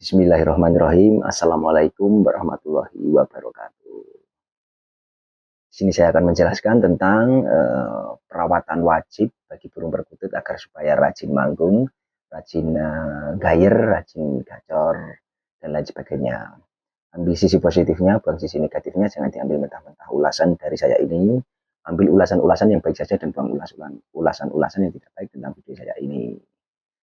Bismillahirrahmanirrahim. Assalamualaikum warahmatullahi wabarakatuh. Di sini saya akan menjelaskan tentang perawatan wajib bagi burung perkutut agar supaya rajin manggung, rajin gayer, rajin gacor, dan lain sebagainya. Ambil sisi positifnya, buang sisi negatifnya, jangan diambil mentah-mentah ulasan dari saya ini. Ambil ulasan-ulasan yang baik saja dan buang ulasan-ulasan yang tidak baik tentang video saya ini.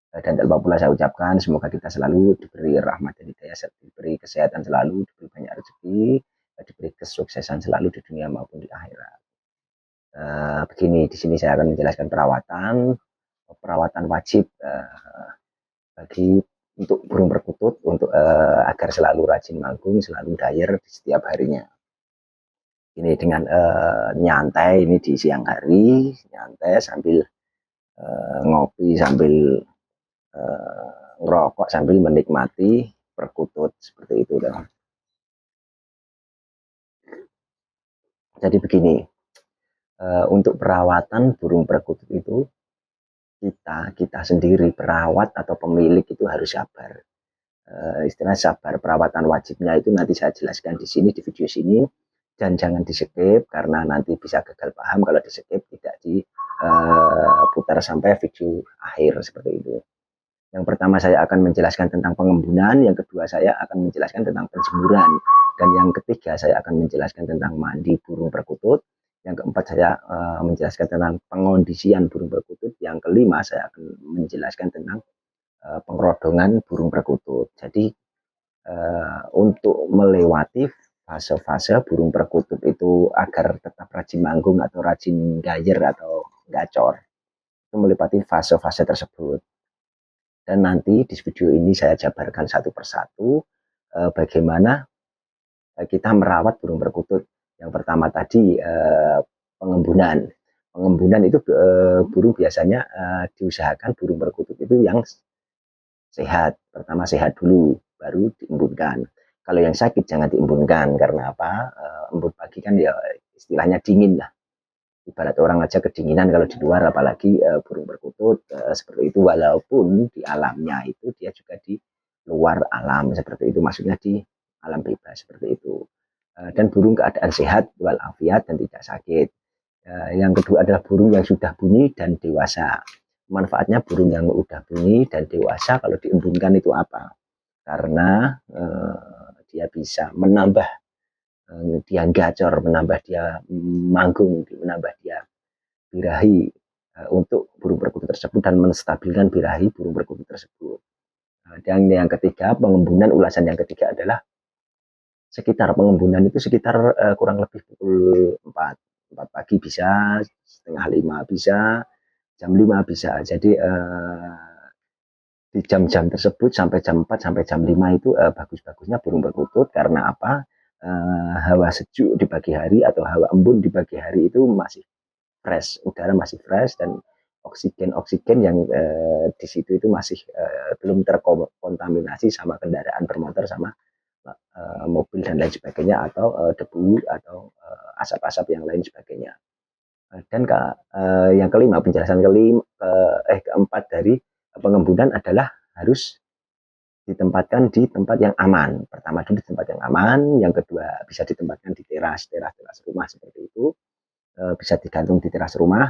Dan tanpa pula saya ucapkan semoga kita selalu diberi rahmat dan hidayah, diberi kesehatan selalu, diberi banyak rezeki, diberi kesuksesan selalu di dunia maupun di akhirat. Begini, di sini saya akan menjelaskan perawatan wajib bagi untuk burung perkutut untuk agar selalu rajin manggung, selalu gayer di setiap harinya. Ini dengan nyantai ini di siang hari, nyantai sambil ngopi, sambil ngerokok sambil menikmati perkutut seperti itu. Jadi begini, untuk perawatan burung perkutut itu kita sendiri perawat atau pemilik itu harus sabar. Istilah sabar, perawatan wajibnya itu nanti saya jelaskan di sini di video sini, dan jangan di skip karena nanti bisa gagal paham kalau di skip, tidak diputar sampai video akhir seperti itu. Yang pertama saya akan menjelaskan tentang pengembunan, yang kedua saya akan menjelaskan tentang penjemuran, dan yang ketiga saya akan menjelaskan tentang mandi burung perkutut, yang keempat saya menjelaskan tentang pengondisian burung perkutut, yang kelima saya akan menjelaskan tentang pengerodongan burung perkutut. Jadi untuk melewati fase-fase burung perkutut itu agar tetap rajin manggung atau rajin gayer atau gacor, itu melewati fase-fase tersebut. Dan nanti di video ini saya jabarkan satu persatu bagaimana kita merawat burung perkutut. Yang pertama tadi pengembunan. Pengembunan itu burung biasanya diusahakan burung perkutut itu yang sehat. Pertama sehat dulu, baru diembunkan. Kalau yang sakit jangan diembunkan, karena apa? Embun pagi kan ya istilahnya dingin lah. Ibarat orang aja kedinginan kalau di luar, apalagi burung perkutut seperti itu, walaupun di alamnya itu dia juga di luar alam seperti itu, maksudnya di alam bebas seperti itu. Dan burung keadaan sehat walafiat dan tidak sakit. Yang kedua adalah burung yang sudah bunyi dan dewasa. Manfaatnya burung yang sudah bunyi dan dewasa kalau diembunkan itu apa? Karena dia bisa menambah dia gacor, menambah dia manggung, menambah dia birahi untuk burung perkutut tersebut dan menstabilkan birahi burung perkutut tersebut. Dan yang ketiga, pengembunan, ulasan yang ketiga adalah sekitar pengembunan itu sekitar kurang lebih pukul 4 pagi bisa, setengah 5 bisa, jam 5 bisa. Jadi di jam-jam tersebut sampai jam 4 sampai jam 5 itu bagus-bagusnya burung perkutut, karena apa? Hawa sejuk di pagi hari atau hawa embun di pagi hari itu masih fresh, udara masih fresh, dan oksigen yang di situ itu masih belum terkontaminasi sama kendaraan bermotor, sama mobil dan lain sebagainya, atau debu atau asap-asap yang lain sebagainya. Dan yang kelima, penjelasan keempat dari pengembunan adalah harus ditempatkan di tempat yang aman. Pertama dulu di tempat yang aman, yang kedua bisa ditempatkan di teras rumah seperti itu, bisa digantung di teras rumah,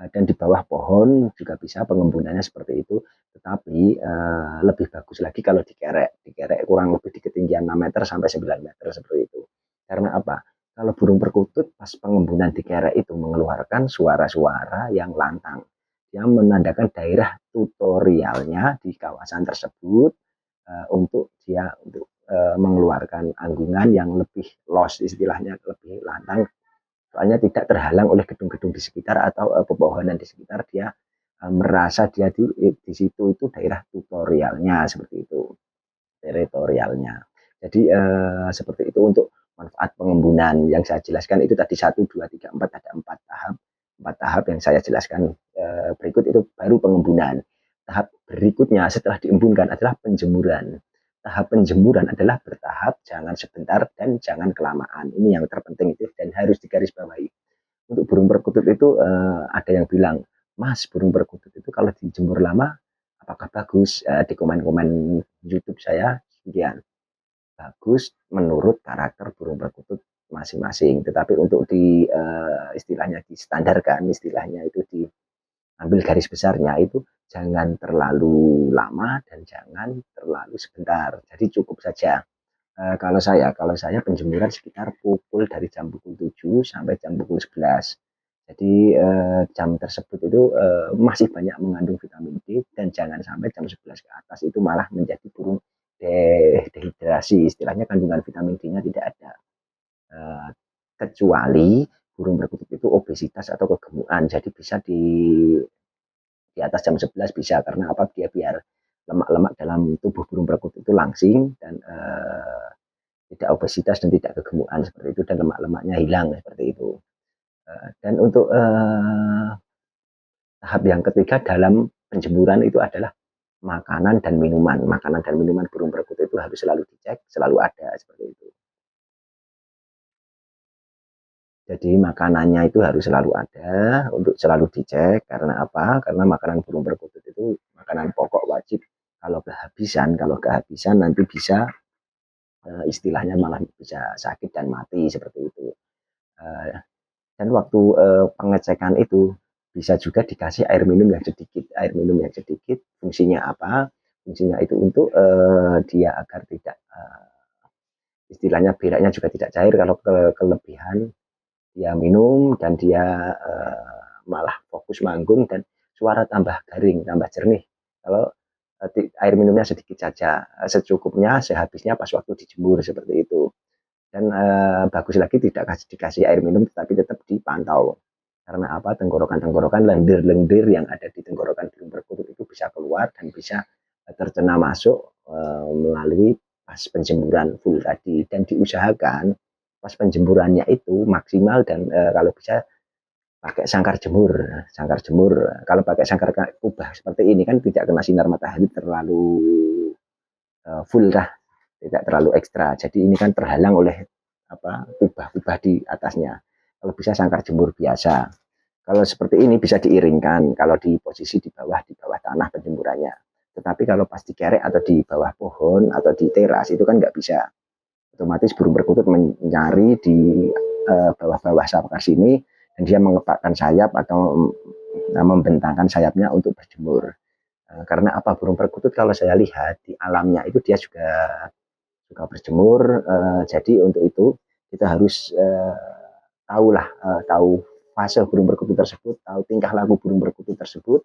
dan di bawah pohon juga bisa pengembunannya seperti itu. Tetapi lebih bagus lagi kalau dikerek kurang lebih di ketinggian 6 meter sampai 9 meter seperti itu. Karena apa? Kalau burung perkutut pas pengembunan dikerek itu mengeluarkan suara-suara yang lantang, yang menandakan daerah tutorialnya di kawasan tersebut, untuk mengeluarkan anggungan yang lebih los, istilahnya lebih lantang, soalnya tidak terhalang oleh gedung-gedung di sekitar atau pepohonan di sekitar. Dia merasa dia di situ itu daerah tutorialnya seperti itu, teritorialnya. Jadi seperti itu untuk manfaat pengembunan. Yang saya jelaskan itu tadi 1, 2, 3, 4, ada 4 tahap yang saya jelaskan berikut, itu baru pengembunan. Tahap berikutnya setelah diembunkan adalah penjemuran. Tahap penjemuran adalah bertahap, jangan sebentar dan jangan kelamaan. Ini yang terpenting itu dan harus digarisbawahi. Untuk burung perkutut itu ada yang bilang, Mas, burung perkutut itu kalau dijemur lama apakah bagus? Di komen-komen YouTube saya Sekian. Bagus menurut karakter burung perkutut masing-masing. Tetapi untuk di istilahnya distandarkan, istilahnya itu diambil garis besarnya itu jangan terlalu lama dan jangan terlalu sebentar. Jadi cukup saja. Kalau saya penjemuran sekitar pukul dari jam pukul 7 sampai jam pukul 11. Jadi jam tersebut itu masih banyak mengandung vitamin D dan jangan sampai jam 11 ke atas itu malah menjadi burung dehidrasi. Istilahnya kandungan vitamin D-nya tidak ada. Eh, Kecuali burung perkutut itu obesitas atau kegemukan. Jadi bisa di atas jam 11 bisa karena apa? Dia biar lemak-lemak dalam tubuh burung perkutut itu langsing dan tidak obesitas dan tidak kegemukan seperti itu dan lemak-lemaknya hilang seperti itu. Dan untuk tahap yang ketiga dalam penjemuran itu adalah makanan dan minuman. Makanan dan minuman burung perkutut itu harus selalu dicek, selalu ada seperti itu. Jadi makanannya itu harus selalu ada untuk selalu dicek karena apa? Karena makanan burung perkutut itu makanan pokok wajib. Kalau kehabisan nanti bisa istilahnya malah bisa sakit dan mati seperti itu. Dan waktu pengecekan itu bisa juga dikasih air minum yang sedikit. Air minum yang sedikit fungsinya apa? Fungsinya itu untuk dia agar tidak istilahnya beraknya juga tidak cair. Kalau kelebihan dia minum dan dia malah fokus manggung dan suara tambah garing, tambah jernih. Kalau air minumnya sedikit saja, secukupnya, sehabisnya pas waktu dijemur seperti itu. Dan bagus lagi tidak dikasih air minum tetapi tetap dipantau. Karena apa? Tenggorokan-tenggorokan lendir-lendir yang ada di tenggorokan burung perkutut itu bisa keluar dan bisa terkena masuk melalui pas penjemuran full tadi. Dan diusahakan pas penjemurannya itu maksimal dan kalau bisa pakai sangkar jemur. Kalau pakai sangkar kubah seperti ini kan tidak kena sinar matahari terlalu full lah, tidak terlalu ekstra. Jadi ini kan terhalang oleh apa kubah-kubah di atasnya. Kalau bisa sangkar jemur biasa. Kalau seperti ini bisa diiringkan kalau di posisi di bawah tanah penjemurannya. Tetapi kalau pas dikerek atau di bawah pohon atau di teras itu kan nggak bisa. Otomatis burung perkutut mencari di bawah-bawah sangkar sini dan dia mengepakkan sayap atau membentangkan sayapnya untuk berjemur. Karena apa burung perkutut kalau saya lihat di alamnya itu dia juga suka berjemur. Jadi untuk itu kita harus tahu fase burung perkutut tersebut, tahu tingkah laku burung perkutut tersebut,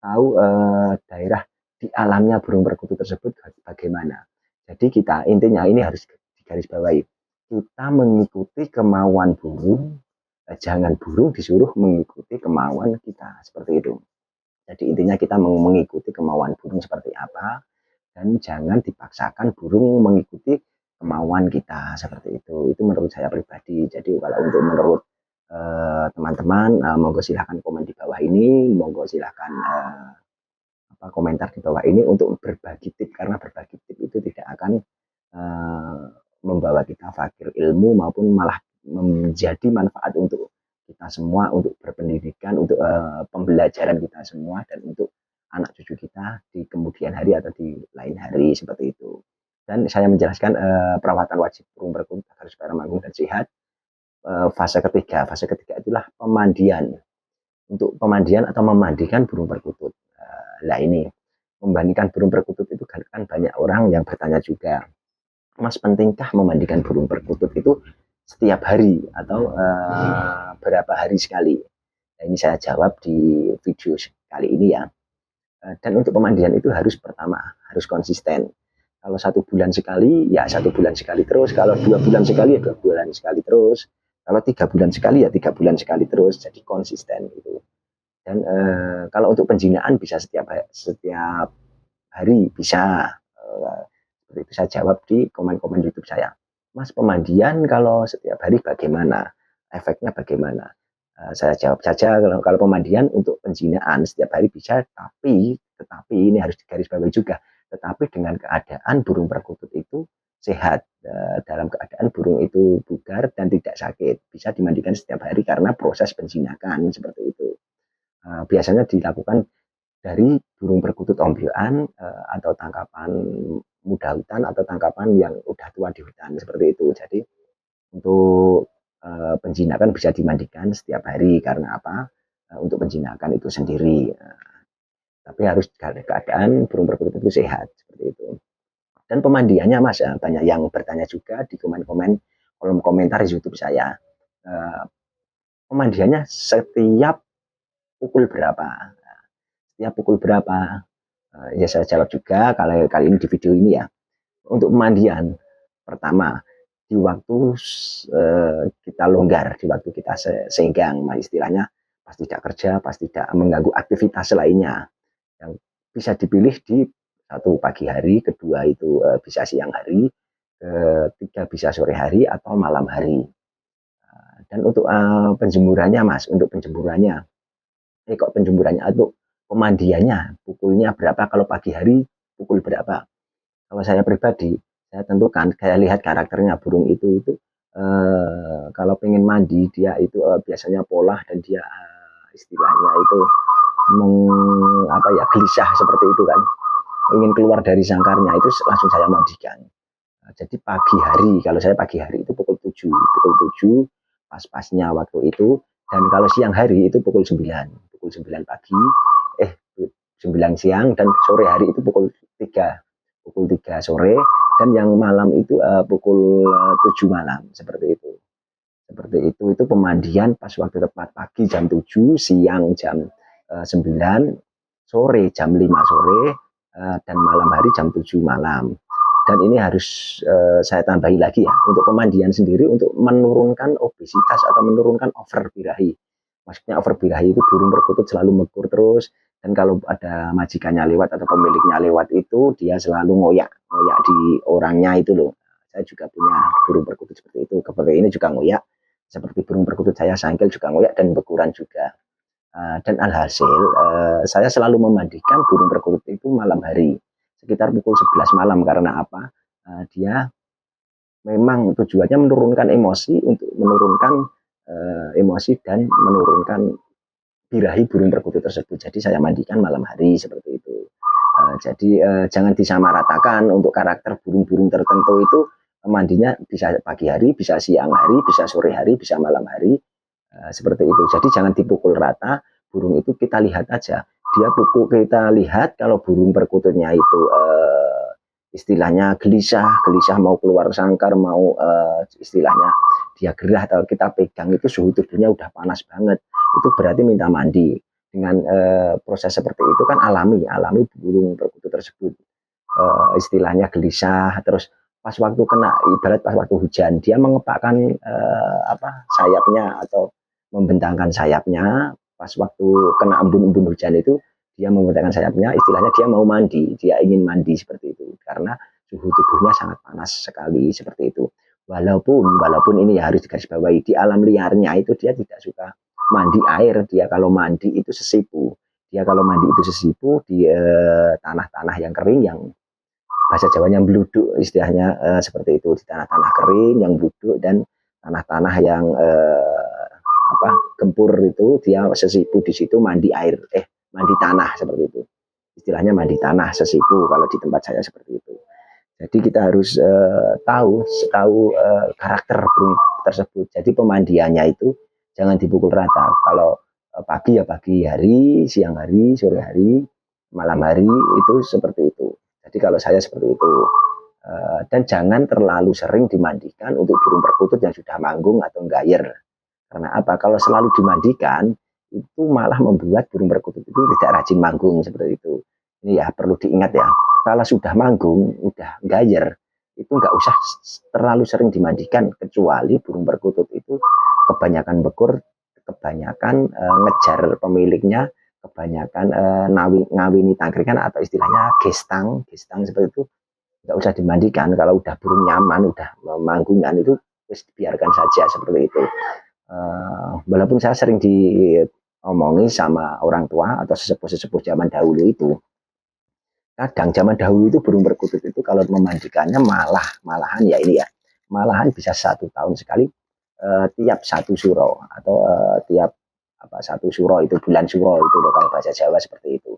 tahu daerah di alamnya burung perkutut tersebut bagaimana. Jadi kita intinya ini harus digarisbawahi. Kita mengikuti kemauan burung, jangan burung disuruh mengikuti kemauan kita seperti itu. Jadi intinya kita mengikuti kemauan burung seperti apa dan jangan dipaksakan burung mengikuti kemauan kita seperti itu. Itu menurut saya pribadi. Jadi kalau untuk menurut teman-teman, monggo silahkan komen di bawah ini, monggo silahkan komentar di bawah ini untuk berbagi tip karena berbagi tip itu tidak akan membawa kita fakir ilmu maupun malah menjadi manfaat untuk kita semua, untuk berpendidikan, untuk pembelajaran kita semua dan untuk anak cucu kita di kemudian hari atau di lain hari seperti itu. Dan saya menjelaskan perawatan wajib burung perkutut agar supaya manggung dan sehat. Fase ketiga itulah pemandian. Untuk pemandian atau memandikan burung perkutut. Nah ini memandikan burung perkutut itu kan banyak orang yang bertanya juga, Mas pentingkah memandikan burung perkutut itu setiap hari atau berapa hari sekali? Nah, ini saya jawab di video kali ini ya. Dan untuk pemandian itu harus pertama harus konsisten. Kalau 1 bulan sekali ya 1 bulan sekali terus. Kalau 2 bulan sekali ya 2 bulan sekali terus. Kalau 3 bulan sekali ya 3 bulan sekali terus. Jadi konsisten itu. Dan kalau untuk penjinaan bisa setiap hari bisa. Seperti itu saya jawab di komen-komen YouTube saya. Mas pemandian kalau setiap hari bagaimana? Efeknya bagaimana? Saya jawab saja kalau pemandian untuk penjinaan setiap hari bisa, tetapi ini harus digarisbawahi juga. Tetapi dengan keadaan burung perkutut itu sehat, dalam keadaan burung itu bugar dan tidak sakit, bisa dimandikan setiap hari karena proses penjinakan seperti itu. Biasanya dilakukan dari burung perkutut ombyoan atau tangkapan muda hutan atau tangkapan yang udah tua di hutan seperti itu. Jadi untuk penjinakan bisa dimandikan setiap hari karena apa? Untuk penjinakan itu sendiri. Tapi harus keadaan burung perkutut itu sehat seperti itu. Dan pemandiannya Mas, banyak yang bertanya juga di kolom komentar di YouTube saya. Pemandiannya setiap pukul berapa? Setiap pukul berapa? Ya saya jawab juga kali ini di video ini ya. Untuk pemandian, pertama di waktu kita longgar, di waktu kita senggang, istilahnya pas tidak kerja, pas tidak mengganggu aktivitas lainnya. Yang bisa dipilih di satu pagi hari, kedua itu bisa siang hari, ketiga bisa sore hari atau malam hari. Dan untuk penjemurannya Mas, untuk penjemurannya, kok penjemurannya untuk pemandiannya, pukulnya berapa? Kalau pagi hari pukul berapa? Kalau saya pribadi, saya tentukan, saya lihat karakternya burung itu kalau pengen mandi dia itu biasanya pola dan dia istilahnya itu gelisah seperti itu kan, ingin keluar dari sangkarnya itu langsung saya mandikan. Jadi pagi hari, kalau saya pagi hari itu pukul 7 pas-pasnya waktu itu. Dan kalau siang hari itu pukul 9 pagi, 9 siang, dan sore hari itu pukul 3 sore, dan yang malam itu pukul 7 malam, seperti itu. Seperti itu pemandian pas waktu tepat, pagi jam 7, siang jam 9, sore jam 5 sore, dan malam hari jam 7 malam. Dan ini harus saya tambahi lagi ya, untuk pemandian sendiri untuk menurunkan obesitas atau menurunkan over birahi. Maksudnya over birahi itu burung perkutut selalu mekur terus, dan kalau ada majikannya lewat atau pemiliknya lewat itu dia selalu ngoyak di orangnya itu loh. Saya juga punya burung perkutut seperti itu, seperti ini juga ngoyak, seperti burung perkutut saya sangkil juga ngoyak dan bekuran juga. Dan alhasil saya selalu memandikan burung perkutut itu malam hari sekitar pukul 11 malam. Karena apa? Dia memang tujuannya menurunkan emosi, untuk menurunkan emosi dan menurunkan birahi burung perkutut tersebut. Jadi saya mandikan malam hari seperti itu. Jadi jangan disamaratakan untuk karakter burung-burung tertentu itu mandinya bisa pagi hari, bisa siang hari, bisa sore hari, bisa malam hari, seperti itu. Jadi jangan dipukul rata burung itu. Kita lihat aja, dia kita lihat kalau burung perkututnya itu istilahnya gelisah mau keluar sangkar, mau istilahnya dia gerah, atau kita pegang itu suhu tubuhnya udah panas banget, itu berarti minta mandi. Dengan proses seperti itu kan alami burung perkutut tersebut istilahnya gelisah, terus pas waktu kena, ibarat pas waktu hujan dia mengepakkan sayapnya atau membentangkan sayapnya, pas waktu kena embun-embun hujan itu dia membentangkan sayapnya, istilahnya dia mau mandi, dia ingin mandi seperti itu, karena suhu tubuhnya sangat panas sekali seperti itu. Walaupun ini ya harus digarisbawahi, di alam liarnya itu dia tidak suka mandi air. Dia kalau mandi itu sesipu, di tanah-tanah yang kering, yang bahasa Jawanya bluduk, istilahnya seperti itu, di tanah-tanah kering yang bluduk dan tanah-tanah yang gempur itu, dia sesipu di situ mandi air, mandi tanah seperti itu. Istilahnya mandi tanah sesipu kalau di tempat saya seperti itu. Jadi kita harus tahu karakter burung tersebut. Jadi pemandiannya itu jangan dipukul rata. Kalau pagi ya pagi hari, siang hari, sore hari, malam hari, itu seperti itu. Jadi kalau saya seperti itu. Dan jangan terlalu sering dimandikan untuk burung perkutut yang sudah manggung atau gayer. Karena apa? Kalau selalu dimandikan, itu malah membuat burung perkutut itu tidak rajin manggung seperti itu. Ini ya perlu diingat ya. Kalau sudah manggung, udah gayer, itu nggak usah terlalu sering dimandikan, kecuali burung perkutut itu kebanyakan bekur, kebanyakan ngejar pemiliknya, kebanyakan ngawini tangkringan atau istilahnya gestang seperti itu, nggak usah dimandikan. Kalau udah burung nyaman, udah manggungan, itu biarkan saja seperti itu. Walaupun saya sering diomongi sama orang tua atau sesepuh zaman dahulu itu, kadang zaman dahulu itu burung perkutut itu kalau memandikannya malahan bisa 1 tahun sekali, tiap 1 suro atau tiap 1 suro itu, bulan suro itu kalau bahasa Jawa seperti itu.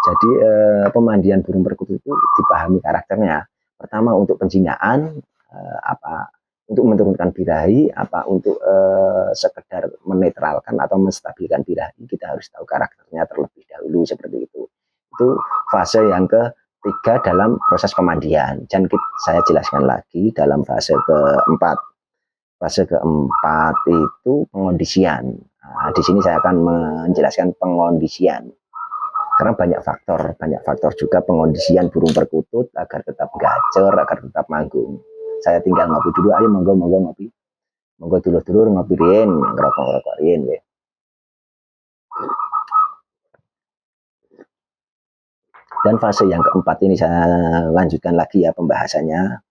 Jadi pemandian burung perkutut itu dipahami karakternya. Pertama untuk penjinaan, apa untuk menurunkan birahi, apa untuk sekedar menetralkan atau menstabilkan birahi, kita harus tahu karakternya terlebih dahulu seperti itu. Itu fase yang ketiga dalam proses pemandian. Dan saya jelaskan lagi dalam fase keempat. Fase keempat itu pengondisian. Nah, di sini saya akan menjelaskan pengondisian. Karena banyak faktor juga pengondisian burung perkutut agar tetap gacor, agar tetap manggung. Saya tinggal ngopi dulu, ayo monggo ngopi. Monggo dulur-dulur ngopi rien, ngerokok rien ya. Dan fase yang keempat ini saya lanjutkan lagi ya pembahasannya.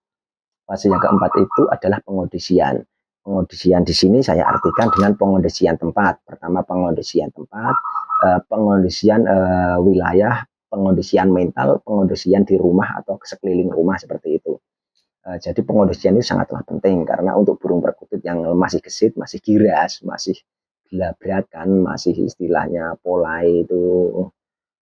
Fase yang keempat itu adalah pengondisian. Pengondisian di sini saya artikan dengan pengondisian tempat. Pertama pengondisian tempat, pengondisian wilayah, pengondisian mental, pengondisian di rumah atau sekeliling rumah seperti itu. Jadi pengondisian ini sangatlah penting karena untuk burung perkutut yang masih gesit, masih giras, masih gelabrakan, masih istilahnya polai itu,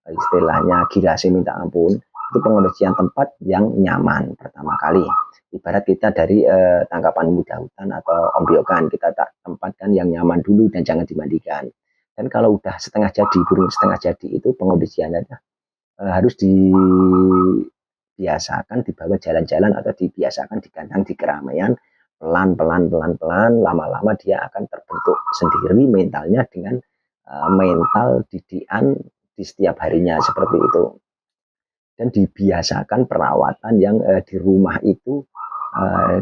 istilahnya girasi minta ampun, itu pengondisian tempat yang nyaman pertama kali. Ibarat kita dari tangkapan muda hutan atau ombyokan, kita tak tempatkan yang nyaman dulu dan jangan dimandikan. Dan kalau udah setengah jadi, burung setengah jadi itu pengondisiannya harus dibiasakan dibawa jalan-jalan atau dibiasakan di kandang di keramaian, pelan-pelan lama-lama dia akan terbentuk sendiri mentalnya dengan mental didikan di setiap harinya seperti itu. Dan dibiasakan perawatan yang di rumah itu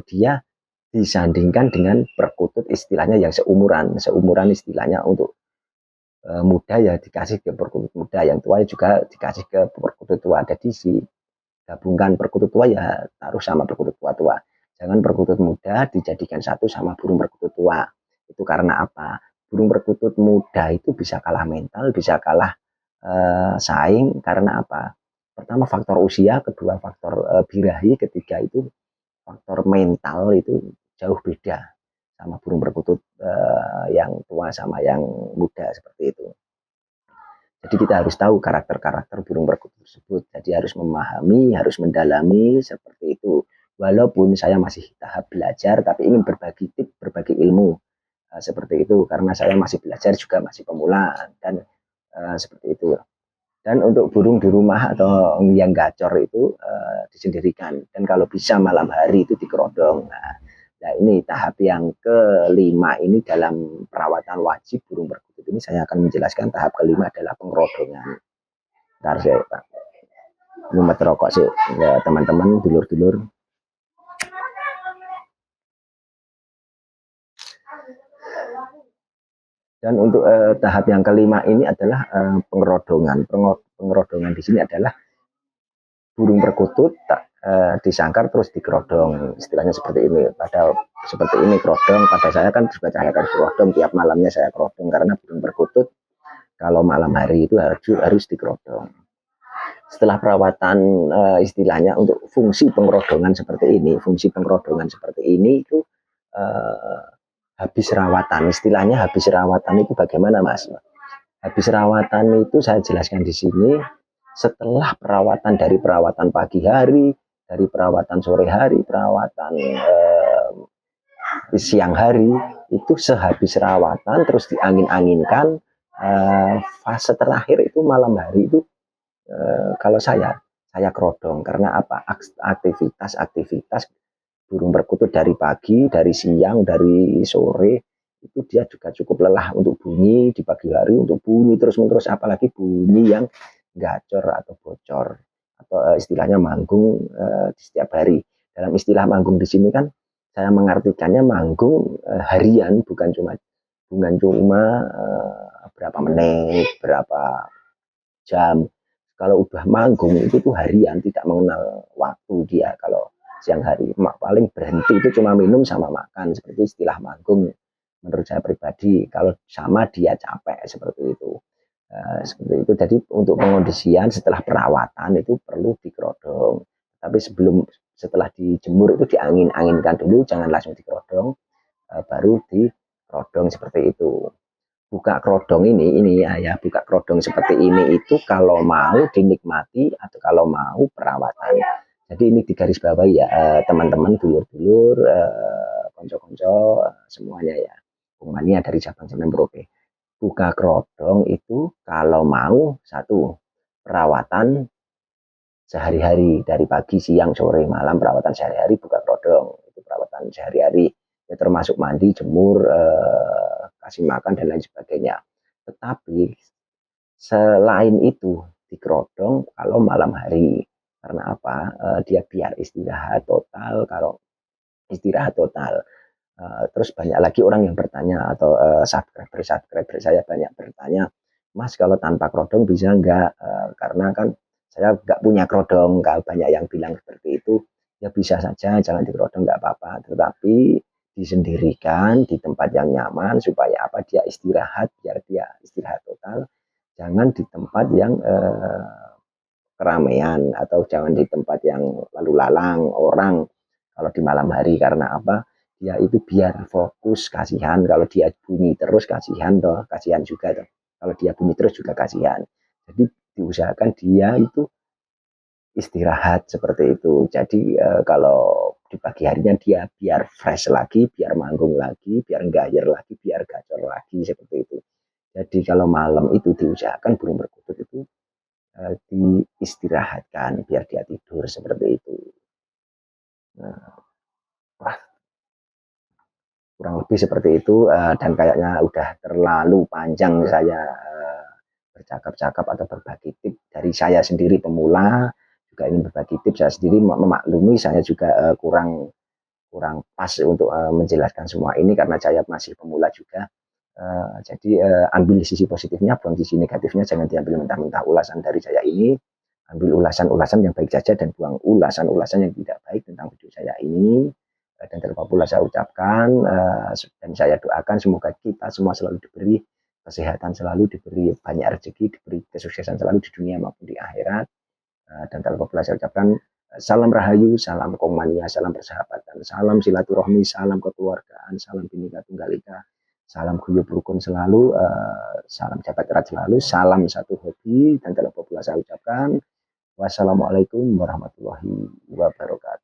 dia disandingkan dengan perkutut istilahnya yang seumuran istilahnya. Untuk muda ya dikasih ke perkutut muda, yang tua juga dikasih ke perkutut tua. Jadi gabungkan perkutut tua ya taruh sama perkutut tua. Jangan perkutut muda dijadikan satu sama burung perkutut tua. Itu karena apa? Burung perkutut muda itu bisa kalah mental, bisa kalah saing karena apa? Pertama faktor usia, kedua faktor birahi, ketiga itu faktor mental. Itu jauh beda sama burung perkutut yang tua sama yang muda seperti itu. Jadi kita harus tahu karakter-karakter burung perkutut tersebut. Jadi harus memahami, harus mendalami seperti itu. Walaupun saya masih tahap belajar, tapi ingin berbagi tip, berbagi ilmu seperti itu. Karena saya masih belajar juga, masih pemula dan seperti itu. Dan untuk burung di rumah atau yang gacor itu disendirikan. Dan kalau bisa malam hari itu dikerodong. Nah ini tahap yang kelima ini dalam perawatan wajib burung perkutut ini saya akan menjelaskan. Tahap kelima adalah pengerodongan. Ntar saya ngumet rokok sih ya, teman-teman, dulur-dulur. Dan untuk tahap yang kelima ini adalah pengerodongan. Pengerodongan di sini adalah burung perkutut disangkar terus dikerodong, istilahnya seperti ini. Padahal seperti ini kerodong, pada saya kan juga saya akan kerodong, tiap malamnya saya kerodong karena burung perkutut kalau malam hari itu harus dikerodong. Setelah perawatan istilahnya untuk fungsi pengerodongan seperti ini, itu habis rawatan. Istilahnya habis rawatan itu bagaimana, Mas? Habis rawatan itu saya jelaskan di sini. Setelah perawatan, dari perawatan pagi hari, dari perawatan sore hari, perawatan siang hari, itu sehabis rawatan terus diangin-anginkan, fase terakhir itu malam hari itu kalau saya kerodong. Karena apa? Aktivitas burung perkutut dari pagi, dari siang, dari sore itu dia juga cukup lelah untuk bunyi di pagi hari, untuk bunyi terus-menerus, apalagi bunyi yang gacor atau bocor atau istilahnya manggung di setiap hari. Dalam istilah manggung di sini kan saya mengartikannya manggung harian, bukan cuma berapa menit, berapa jam. Kalau udah manggung itu tuh harian, tidak mengenal waktu dia. Kalau siang hari paling berhenti itu cuma minum sama makan, seperti istilah manggung menurut saya pribadi. Kalau sama dia capek seperti itu. Seperti itu. Jadi untuk pengondisian setelah perawatan itu perlu dikerodong. Tapi setelah dijemur itu diangin-anginkan dulu, jangan langsung dikerodong, baru dikerodong seperti itu. Buka kerodong ini ya buka kerodong seperti ini itu kalau mau dinikmati atau kalau mau perawatan. Jadi ini digarisbawahi ya teman-teman, dulur-dulur, konco-konco, semuanya ya. Bung Mania dari cabang Semen Merauke. Buka kerodong itu kalau mau satu perawatan sehari-hari dari pagi, siang, sore, malam, perawatan sehari-hari buka kerodong itu perawatan sehari-hari ya, termasuk mandi, jemur, kasih makan dan lain sebagainya. Tetapi selain itu di kerodong kalau malam hari, karena apa? Dia biar istirahat total. Kalau istirahat total, terus banyak lagi orang yang bertanya atau subscriber saya banyak bertanya, Mas kalau tanpa kerodong bisa nggak? Karena kan saya nggak punya kerodong. Kalau banyak yang bilang seperti itu, ya bisa saja, jangan di kerodong nggak apa-apa. Tetapi disendirikan di tempat yang nyaman supaya apa? Dia istirahat, biar dia istirahat total. Jangan di tempat yang keramaian atau jangan di tempat yang lalu lalang orang kalau di malam hari. Karena apa? Dia itu biar fokus, kasihan kalau dia bunyi terus, kasihan toh, kasihan juga toh. Kalau dia bunyi terus juga kasihan. Jadi diusahakan dia itu istirahat seperti itu. Jadi kalau di pagi harinya dia biar fresh lagi, biar manggung lagi, biar gayer lagi, biar gacor lagi seperti itu. Jadi kalau malam itu diusahakan burung perkutut itu diistirahatkan biar dia tidur seperti itu. Nah, wah, kurang lebih seperti itu, dan kayaknya udah terlalu panjang saya bercakap-cakap atau berbagi tips dari saya sendiri pemula, juga ingin berbagi tips. Saya sendiri memaklumi saya juga kurang kurang pas untuk menjelaskan semua ini karena saya masih pemula juga. Jadi ambil sisi positifnya, buang sisi negatifnya, jangan diambil mentah-mentah ulasan dari saya ini. Ambil ulasan-ulasan yang baik saja dan buang ulasan-ulasan yang tidak baik tentang video saya ini. Dan terlebih pula saya ucapkan dan saya doakan semoga kita semua selalu diberi kesehatan, selalu diberi banyak rezeki, diberi kesuksesan selalu di dunia maupun di akhirat. Dan terlebih pula saya ucapkan salam rahayu, salam komania, salam persahabatan, salam silaturahmi, salam kekeluargaan, salam Bhinneka Tunggal Ika, salam guyub rukun selalu, salam jabat erat selalu, salam satu hobi. Dan terlebih pula saya ucapkan wassalamualaikum warahmatullahi wabarakatuh.